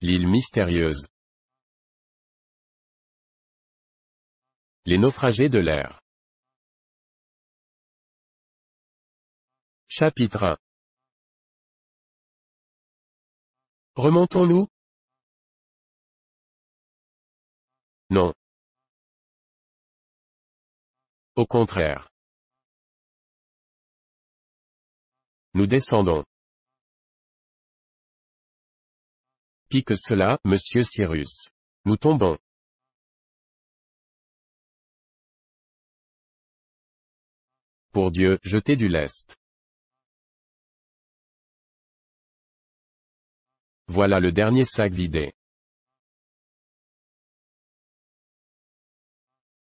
L'île mystérieuse. Les naufragés de l'air. Chapitre 1. Remontons-nous? Non. Au contraire. Nous descendons. Pis que cela, monsieur Cyrus. Nous tombons. Pour Dieu, jetez du lest. Voilà le dernier sac vidé.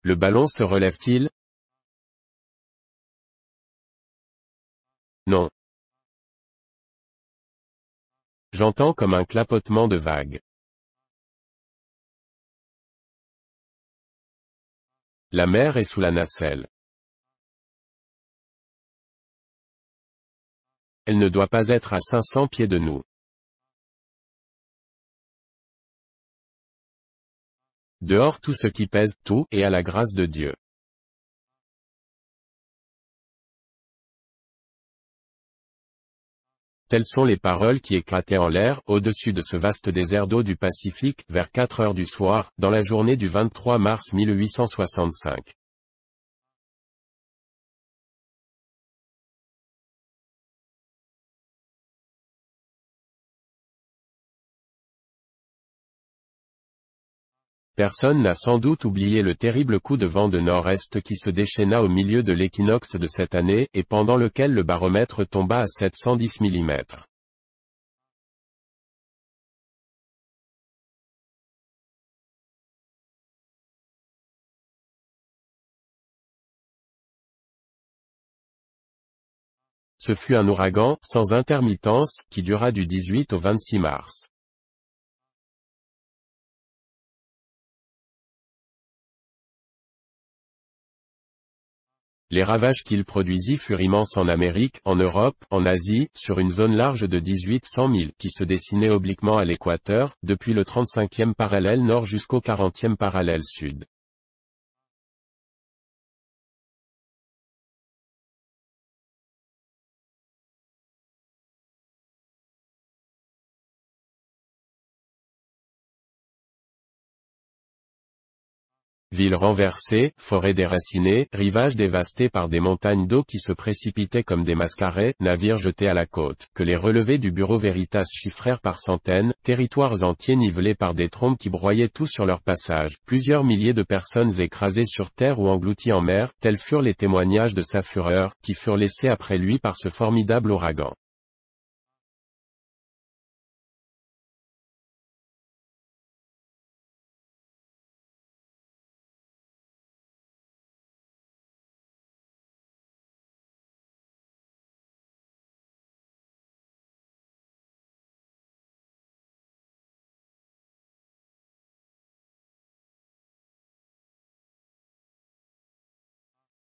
Le ballon se relève-t-il? Non. J'entends comme un clapotement de vagues. La mer est sous la nacelle. Elle ne doit pas être à 500 pieds de nous. Dehors tout ce qui pèse, tout, est à la grâce de Dieu. Telles sont les paroles qui éclataient en l'air, au-dessus de ce vaste désert d'eau du Pacifique, vers 4 heures du soir, dans la journée du 23 mars 1865. Personne n'a sans doute oublié le terrible coup de vent de nord-est qui se déchaîna au milieu de l'équinoxe de cette année, et pendant lequel le baromètre tomba à 710 mm. Ce fut un ouragan, sans intermittence, qui dura du 18 au 26 mars. Les ravages qu'il produisit furent immenses en Amérique, en Europe, en Asie, sur une zone large de 1800 milles, qui se dessinait obliquement à l'équateur, depuis le 35e parallèle nord jusqu'au 40e parallèle sud. Villes renversées, forêts déracinées, rivages dévastés par des montagnes d'eau qui se précipitaient comme des mascarets, navires jetés à la côte, que les relevés du Bureau Veritas chiffrèrent par centaines, territoires entiers nivelés par des trombes qui broyaient tout sur leur passage, plusieurs milliers de personnes écrasées sur terre ou englouties en mer, tels furent les témoignages de sa fureur, qui furent laissés après lui par ce formidable ouragan.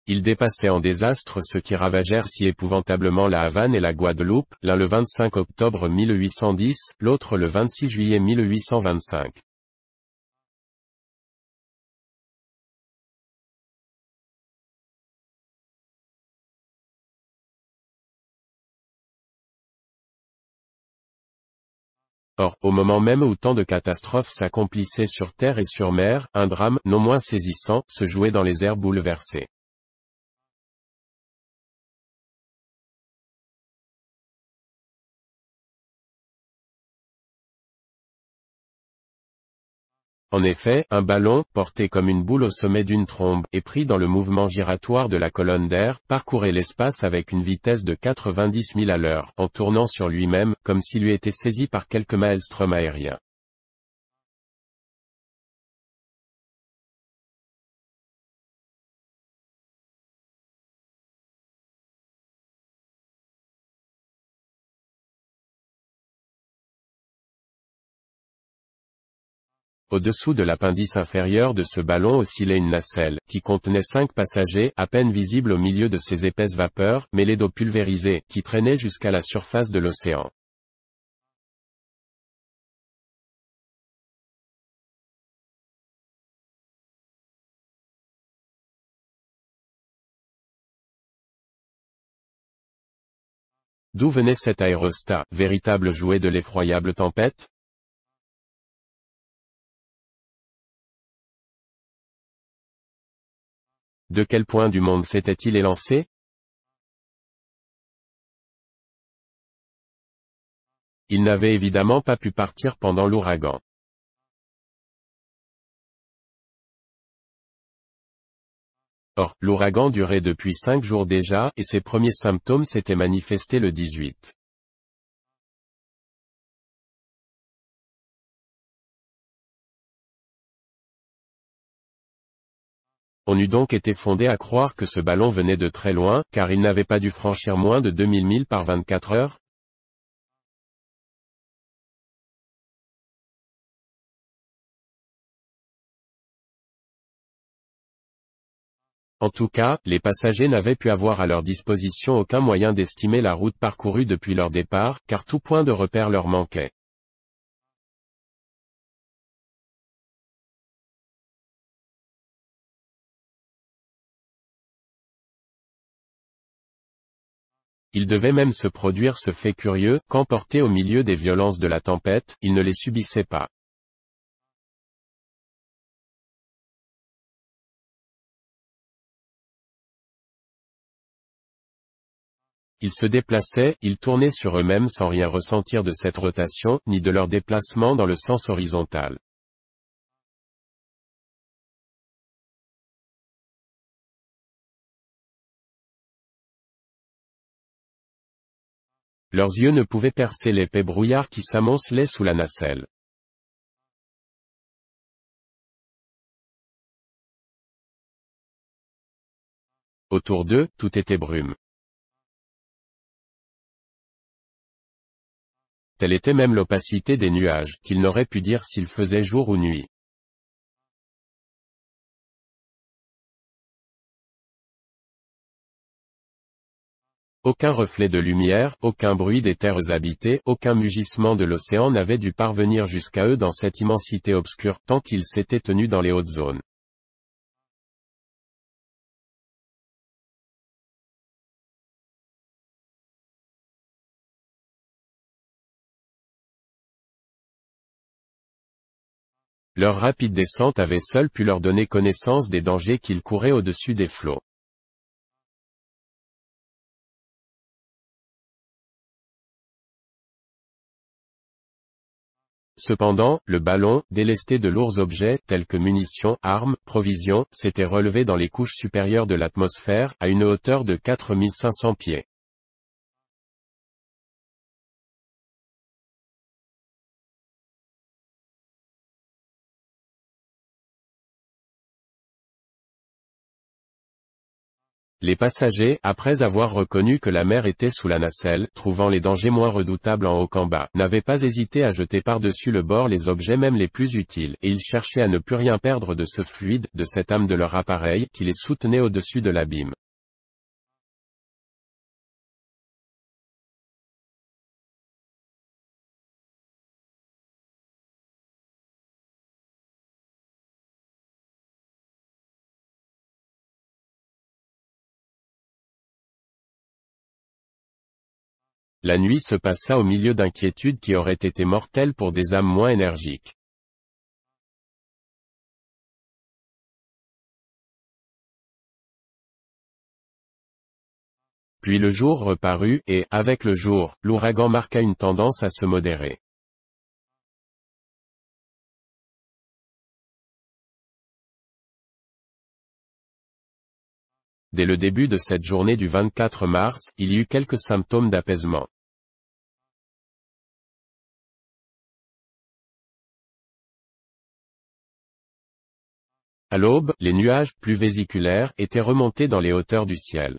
Ils dépassaient en désastre ceux qui ravagèrent si épouvantablement la Havane et la Guadeloupe, l'un le 25 octobre 1810, l'autre le 26 juillet 1825. Or, au moment même où tant de catastrophes s'accomplissaient sur terre et sur mer, un drame, non moins saisissant, se jouait dans les airs bouleversés. En effet, un ballon, porté comme une boule au sommet d'une trombe, et pris dans le mouvement giratoire de la colonne d'air, parcourait l'espace avec une vitesse de 90 000 à l'heure, en tournant sur lui-même, comme s'il eût été saisi par quelque maelstrom aérien. Au-dessous de l'appendice inférieur de ce ballon oscillait une nacelle, qui contenait 5 passagers, à peine visibles au milieu de ces épaisses vapeurs, mêlées d'eau pulvérisée, qui traînaient jusqu'à la surface de l'océan. D'où venait cet aérostat, véritable jouet de l'effroyable tempête? De quel point du monde s'était-il élancé? Il n'avait évidemment pas pu partir pendant l'ouragan. Or, l'ouragan durait depuis 5 jours déjà, et ses premiers symptômes s'étaient manifestés le 18. On eût donc été fondé à croire que ce ballon venait de très loin, car il n'avait pas dû franchir moins de 2000 milles par 24 heures. En tout cas, les passagers n'avaient pu avoir à leur disposition aucun moyen d'estimer la route parcourue depuis leur départ, car tout point de repère leur manquait. Il devait même se produire ce fait curieux, qu'emportés au milieu des violences de la tempête, ils ne les subissaient pas. Ils se déplaçaient, ils tournaient sur eux-mêmes sans rien ressentir de cette rotation, ni de leur déplacement dans le sens horizontal. Leurs yeux ne pouvaient percer l'épais brouillard qui s'amoncelait sous la nacelle. Autour d'eux, tout était brume. Telle était même l'opacité des nuages, qu'ils n'auraient pu dire s'il faisait jour ou nuit. Aucun reflet de lumière, aucun bruit des terres habitées, aucun mugissement de l'océan n'avait dû parvenir jusqu'à eux dans cette immensité obscure, tant qu'ils s'étaient tenus dans les hautes zones. Leur rapide descente avait seule pu leur donner connaissance des dangers qu'ils couraient au-dessus des flots. Cependant, le ballon, délesté de lourds objets, tels que munitions, armes, provisions, s'était relevé dans les couches supérieures de l'atmosphère, à une hauteur de 4500 pieds. Les passagers, après avoir reconnu que la mer était sous la nacelle, trouvant les dangers moins redoutables en haut qu'en bas, n'avaient pas hésité à jeter par-dessus le bord les objets même les plus utiles, et ils cherchaient à ne plus rien perdre de ce fluide, de cette âme de leur appareil, qui les soutenait au-dessus de l'abîme. La nuit se passa au milieu d'inquiétudes qui auraient été mortelles pour des âmes moins énergiques. Puis le jour reparut, et, avec le jour, l'ouragan marqua une tendance à se modérer. Dès le début de cette journée du 24 mars, il y eut quelques symptômes d'apaisement. À l'aube, les nuages, plus vésiculaires, étaient remontés dans les hauteurs du ciel.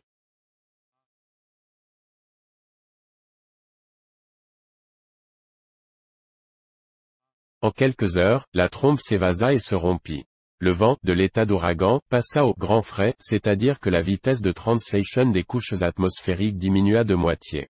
En quelques heures, la trombe s'évasa et se rompit. Le vent, de l'état d'ouragan, passa au grand frais, c'est-à-dire que la vitesse de translation des couches atmosphériques diminua de moitié.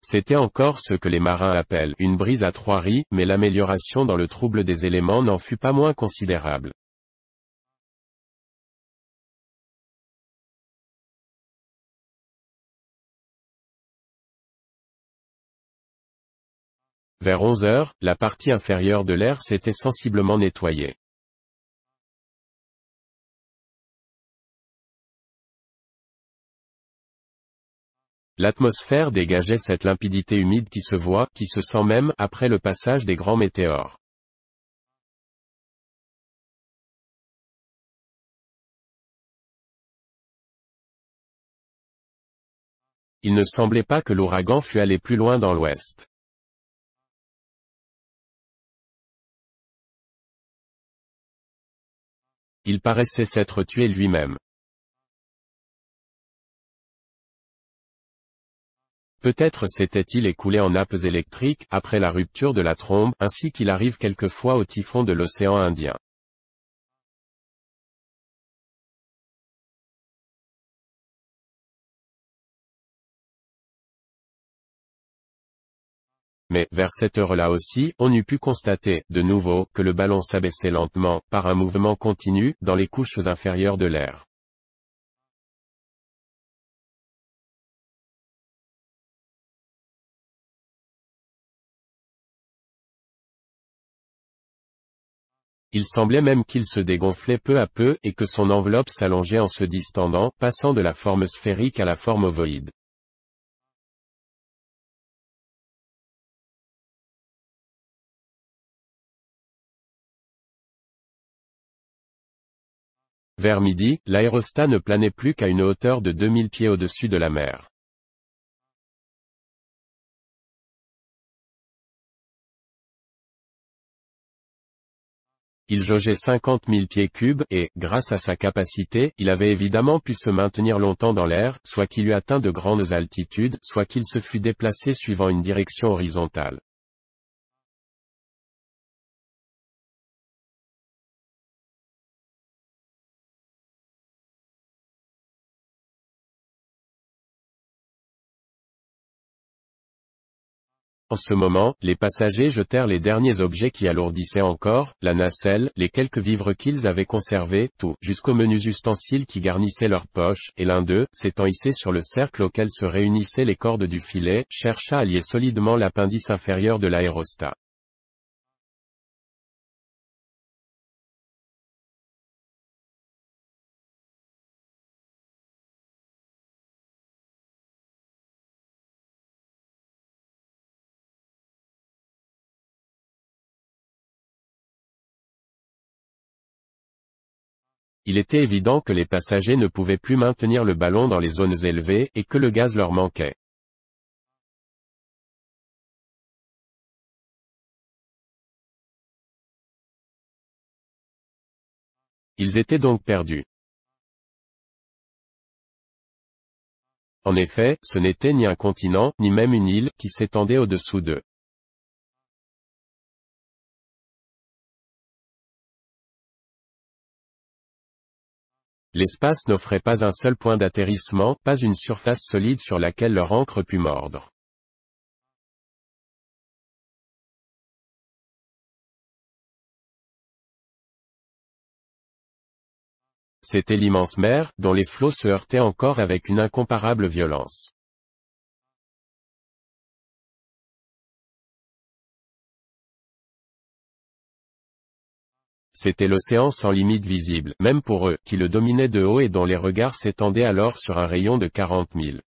C'était encore ce que les marins appellent une brise à trois ris, mais l'amélioration dans le trouble des éléments n'en fut pas moins considérable. Vers 11 heures, la partie inférieure de l'air s'était sensiblement nettoyée. L'atmosphère dégageait cette limpidité humide qui se voit, qui se sent même, après le passage des grands météores. Il ne semblait pas que l'ouragan fût allé plus loin dans l'ouest. Il paraissait s'être tué lui-même. Peut-être s'était-il écoulé en nappes électriques, après la rupture de la trombe, ainsi qu'il arrive quelquefois au typhon de l'océan Indien. Mais, vers cette heure-là aussi, on eût pu constater, de nouveau, que le ballon s'abaissait lentement, par un mouvement continu, dans les couches inférieures de l'air. Il semblait même qu'il se dégonflait peu à peu, et que son enveloppe s'allongeait en se distendant, passant de la forme sphérique à la forme ovoïde. Vers midi, l'aérostat ne planait plus qu'à une hauteur de 2000 pieds au-dessus de la mer. Il jaugeait 50 000 pieds cubes, et, grâce à sa capacité, il avait évidemment pu se maintenir longtemps dans l'air, soit qu'il eût atteint de grandes altitudes, soit qu'il se fût déplacé suivant une direction horizontale. En ce moment, les passagers jetèrent les derniers objets qui alourdissaient encore, la nacelle, les quelques vivres qu'ils avaient conservés, tout, jusqu'aux menus ustensiles qui garnissaient leurs poches, et l'un d'eux, s'étant hissé sur le cercle auquel se réunissaient les cordes du filet, chercha à lier solidement l'appendice inférieur de l'aérostat. Il était évident que les passagers ne pouvaient plus maintenir le ballon dans les zones élevées, et que le gaz leur manquait. Ils étaient donc perdus. En effet, ce n'était ni un continent, ni même une île, qui s'étendait au-dessous d'eux. L'espace n'offrait pas un seul point d'atterrissement, pas une surface solide sur laquelle leur encre pût mordre. C'était l'immense mer, dont les flots se heurtaient encore avec une incomparable violence. C'était l'océan sans limite visible, même pour eux, qui le dominaient de haut et dont les regards s'étendaient alors sur un rayon de 40 milles.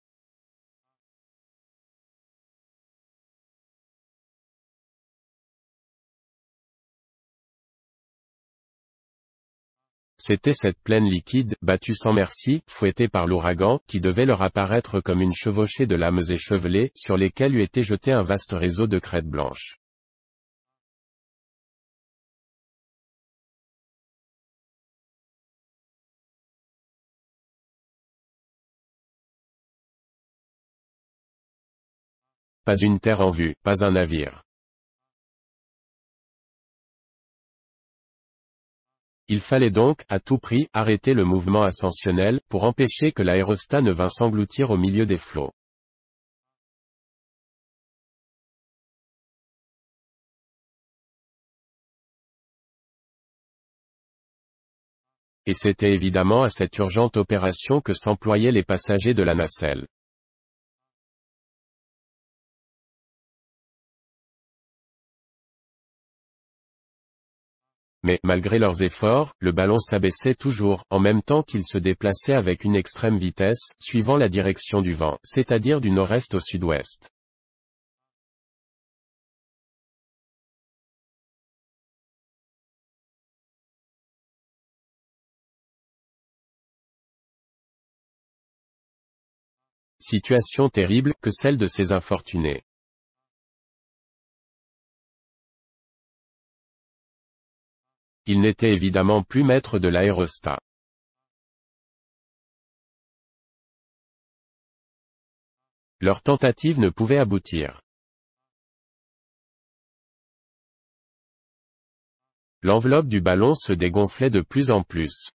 C'était cette plaine liquide, battue sans merci, fouettée par l'ouragan, qui devait leur apparaître comme une chevauchée de lames échevelées, sur lesquelles eût été jeté un vaste réseau de crêtes blanches. Pas une terre en vue, pas un navire. Il fallait donc, à tout prix, arrêter le mouvement ascensionnel, pour empêcher que l'aérostat ne vînt s'engloutir au milieu des flots. et c'était évidemment à cette urgente opération que s'employaient les passagers de la nacelle. Mais, malgré leurs efforts, le ballon s'abaissait toujours, en même temps qu'il se déplaçait avec une extrême vitesse, suivant la direction du vent, c'est-à-dire du nord-est au sud-ouest. Situation terrible, que celle de ces infortunés. Ils n'étaient évidemment plus maîtres de l'aérostat. Leur tentative ne pouvait aboutir. L'enveloppe du ballon se dégonflait de plus en plus.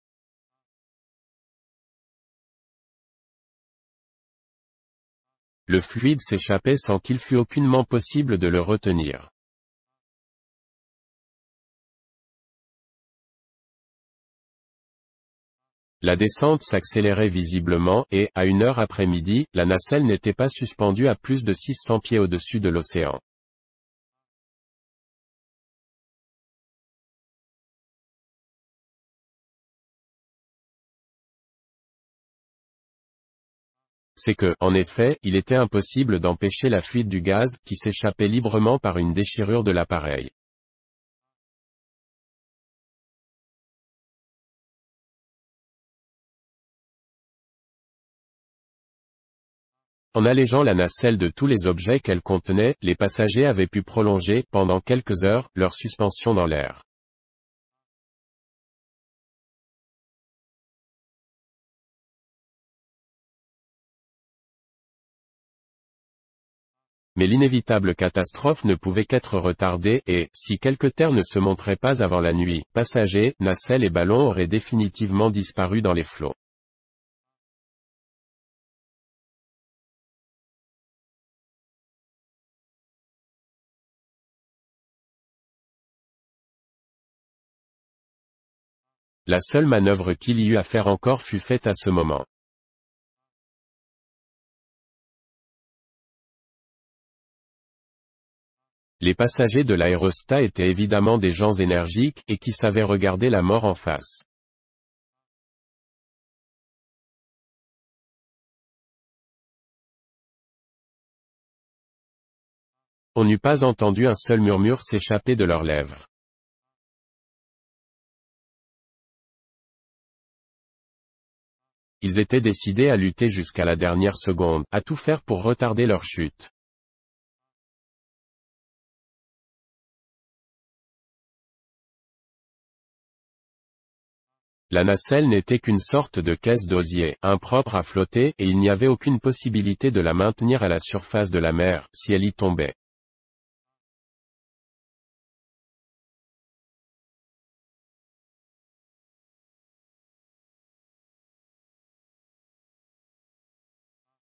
Le fluide s'échappait sans qu'il fût aucunement possible de le retenir. La descente s'accélérait visiblement et, à 1 heure après-midi, la nacelle n'était pas suspendue à plus de 600 pieds au-dessus de l'océan. C'est que, en effet, il était impossible d'empêcher la fuite du gaz, qui s'échappait librement par une déchirure de l'appareil. En allégeant la nacelle de tous les objets qu'elle contenait, les passagers avaient pu prolonger, pendant quelques heures, leur suspension dans l'air. Mais l'inévitable catastrophe ne pouvait qu'être retardée et, si quelque terre ne se montrait pas avant la nuit, passagers, nacelles et ballons auraient définitivement disparu dans les flots. La seule manœuvre qu'il y eut à faire encore fut faite à ce moment. Les passagers de l'aérostat étaient évidemment des gens énergiques, et qui savaient regarder la mort en face. On n'eût pas entendu un seul murmure s'échapper de leurs lèvres. Ils étaient décidés à lutter jusqu'à la dernière seconde, à tout faire pour retarder leur chute. La nacelle n'était qu'une sorte de caisse d'osier, impropre à flotter, et il n'y avait aucune possibilité de la maintenir à la surface de la mer, si elle y tombait.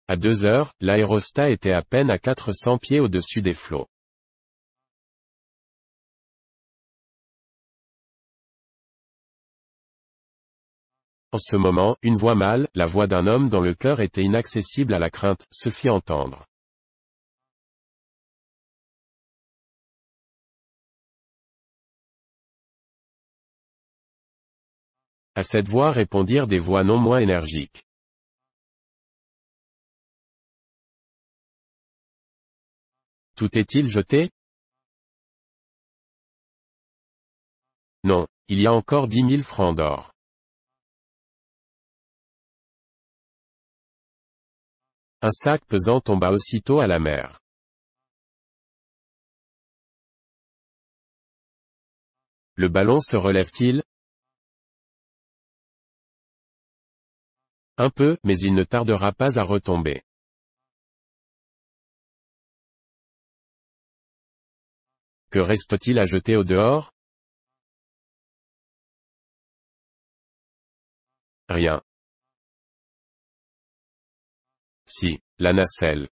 À 2 heures, l'aérostat était à peine à 400 pieds au-dessus des flots. En ce moment, une voix mâle, la voix d'un homme dont le cœur était inaccessible à la crainte, se fit entendre. À cette voix répondirent des voix non moins énergiques. Tout est-il jeté? Non, il y a encore 10 000 francs d'or. Un sac pesant tomba aussitôt à la mer. Le ballon se relève-t-il? Un peu, mais il ne tardera pas à retomber. Que reste-t-il à jeter au dehors? Rien. Si, la nacelle.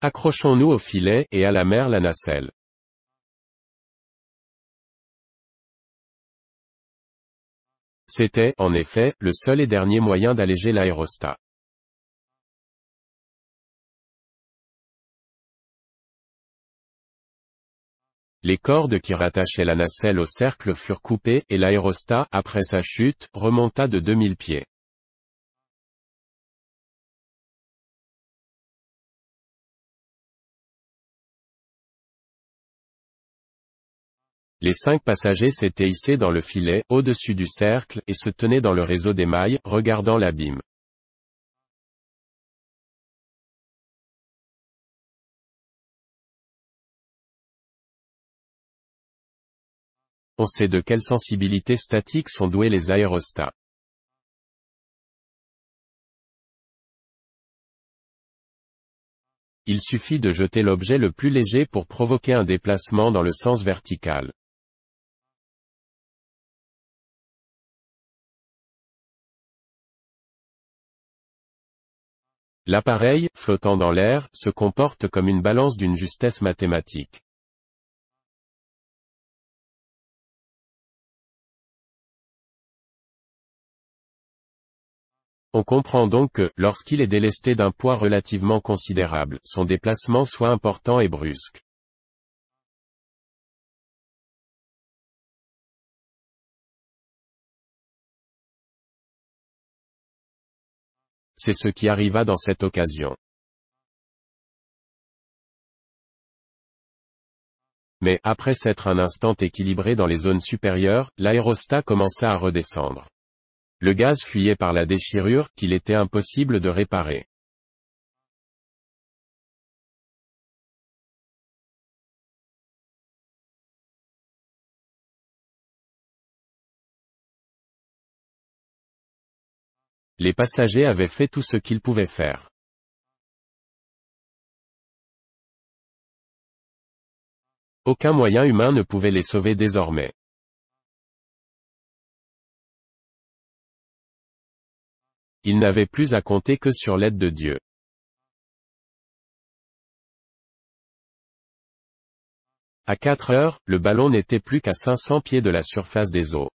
Accrochons-nous au filet, et à la mer la nacelle. C'était, en effet, le seul et dernier moyen d'alléger l'aérostat. Les cordes qui rattachaient la nacelle au cercle furent coupées, et l'aérostat, après sa chute, remonta de 2000 pieds. Les 5 passagers s'étaient hissés dans le filet, au-dessus du cercle, et se tenaient dans le réseau des mailles, regardant l'abîme. On sait de quelle sensibilité statique sont doués les aérostats. Il suffit de jeter l'objet le plus léger pour provoquer un déplacement dans le sens vertical. L'appareil, flottant dans l'air, se comporte comme une balance d'une justesse mathématique. On comprend donc que, lorsqu'il est délesté d'un poids relativement considérable, son déplacement soit important et brusque. C'est ce qui arriva dans cette occasion. Mais, après s'être un instant équilibré dans les zones supérieures, l'aérostat commença à redescendre. Le gaz fuyait par la déchirure, qu'il était impossible de réparer. Les passagers avaient fait tout ce qu'ils pouvaient faire. Aucun moyen humain ne pouvait les sauver désormais. Ils n'avaient plus à compter que sur l'aide de Dieu. À 4 heures, le ballon n'était plus qu'à 500 pieds de la surface des eaux.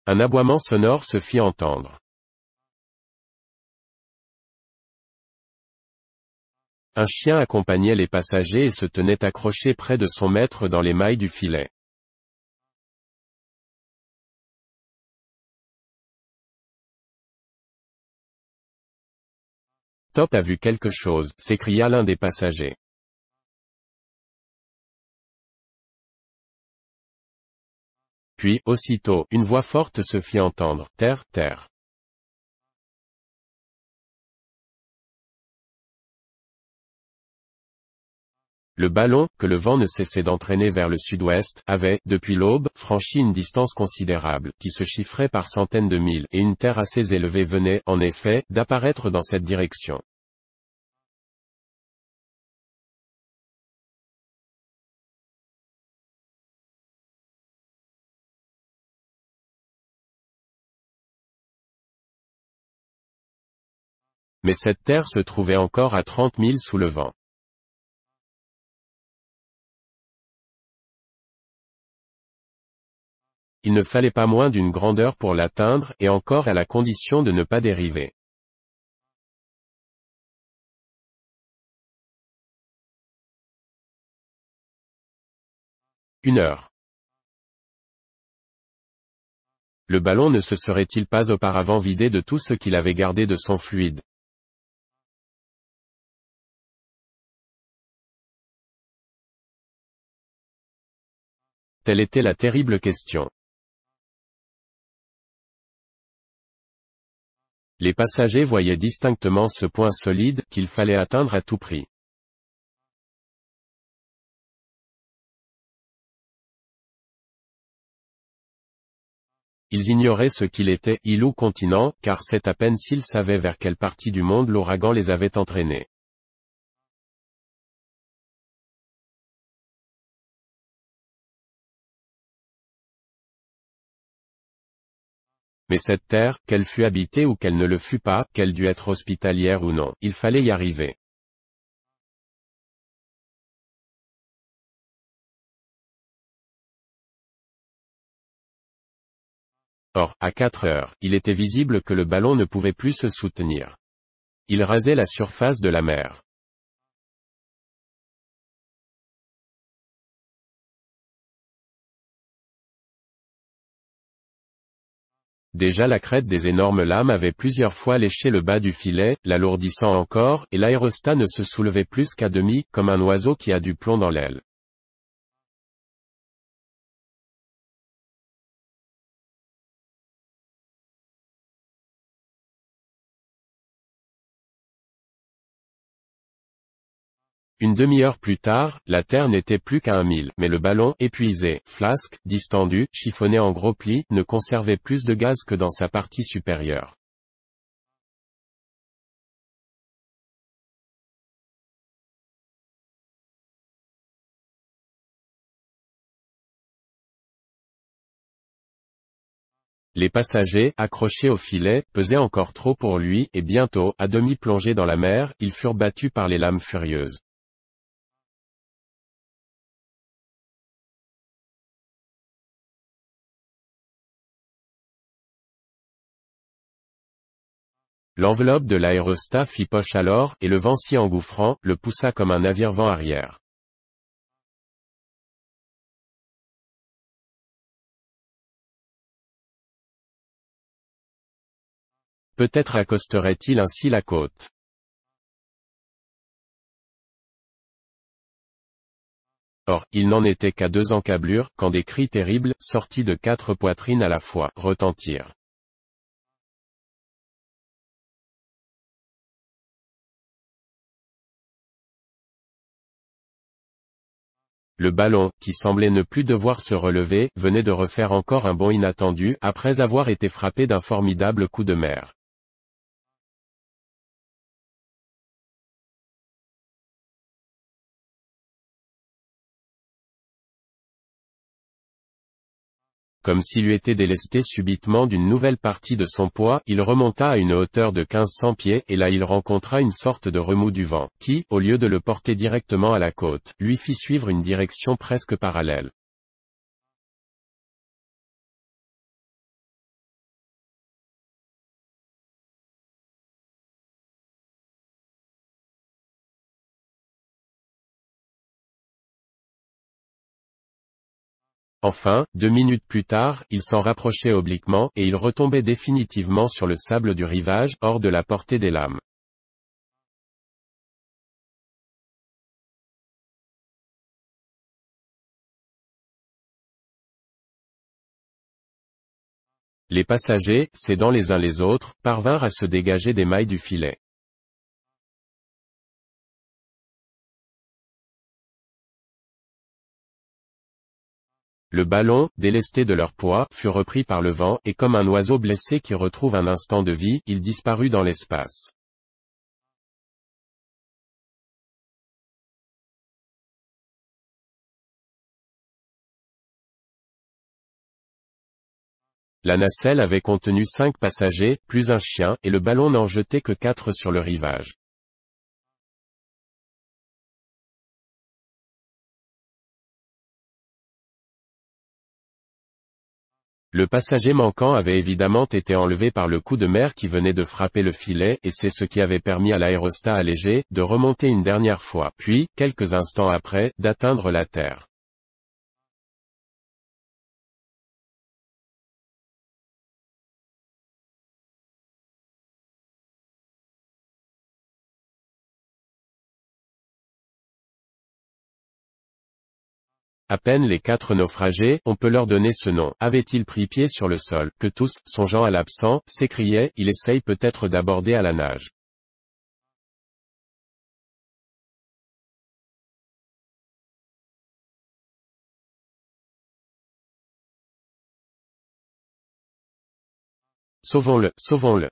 Un aboiement sonore se fit entendre. Un chien accompagnait les passagers et se tenait accroché près de son maître dans les mailles du filet. Top a vu quelque chose, s'écria l'un des passagers. Puis, aussitôt, une voix forte se fit entendre, terre, terre. Le ballon, que le vent ne cessait d'entraîner vers le sud-ouest, avait, depuis l'aube, franchi une distance considérable, qui se chiffrait par centaines de milles, et une terre assez élevée venait, en effet, d'apparaître dans cette direction. Mais cette terre se trouvait encore à 30 milles sous le vent. Il ne fallait pas moins d'une grandeur pour l'atteindre, et encore à la condition de ne pas dériver. Une heure. Le ballon ne se serait-il pas auparavant vidé de tout ce qu'il avait gardé de son fluide? Telle était la terrible question. Les passagers voyaient distinctement ce point solide, qu'il fallait atteindre à tout prix. Ils ignoraient ce qu'il était, île ou continent, car c'est à peine s'ils savaient vers quelle partie du monde l'ouragan les avait entraînés. Mais cette terre, qu'elle fût habitée ou qu'elle ne le fût pas, qu'elle dût être hospitalière ou non, il fallait y arriver. Or, à 4 heures, il était visible que le ballon ne pouvait plus se soutenir. Il rasait la surface de la mer. Déjà la crête des énormes lames avait plusieurs fois léché le bas du filet, l'alourdissant encore, et l'aérostat ne se soulevait plus qu'à demi, comme un oiseau qui a du plomb dans l'aile. Une demi-heure plus tard, la terre n'était plus qu'à 1 mille, mais le ballon, épuisé, flasque, distendu, chiffonné en gros plis, ne conservait plus de gaz que dans sa partie supérieure. Les passagers, accrochés au filet, pesaient encore trop pour lui, et bientôt, à demi plongés dans la mer, ils furent battus par les lames furieuses. L'enveloppe de l'aérostat fit poche alors, et le vent si engouffrant, le poussa comme un navire vent arrière. Peut-être accosterait-il ainsi la côte. Or, il n'en était qu'à 2 encablures, quand des cris terribles, sortis de 4 poitrines à la fois, retentirent. Le ballon, qui semblait ne plus devoir se relever, venait de refaire encore un bond inattendu, après avoir été frappé d'un formidable coup de mer. Comme s'il eût été délesté subitement d'une nouvelle partie de son poids, il remonta à une hauteur de 1500 pieds, et là il rencontra une sorte de remous du vent, qui, au lieu de le porter directement à la côte, lui fit suivre une direction presque parallèle. Enfin, 2 minutes plus tard, il s'en rapprochait obliquement, et il retombait définitivement sur le sable du rivage, hors de la portée des lames. Les passagers, s'aidant les uns les autres, parvinrent à se dégager des mailles du filet. Le ballon, délesté de leur poids, fut repris par le vent, et comme un oiseau blessé qui retrouve un instant de vie, il disparut dans l'espace. La nacelle avait contenu 5 passagers, plus un chien, et le ballon n'en jetait que 4 sur le rivage. Le passager manquant avait évidemment été enlevé par le coup de mer qui venait de frapper le filet, et c'est ce qui avait permis à l'aérostat allégé, de remonter une dernière fois, puis, quelques instants après, d'atteindre la terre. À peine les 4 naufragés, on peut leur donner ce nom, avaient-ils pris pied sur le sol, que tous, songeant à l'absent, s'écriaient, il essaye peut-être d'aborder à la nage. Sauvons-le, sauvons-le.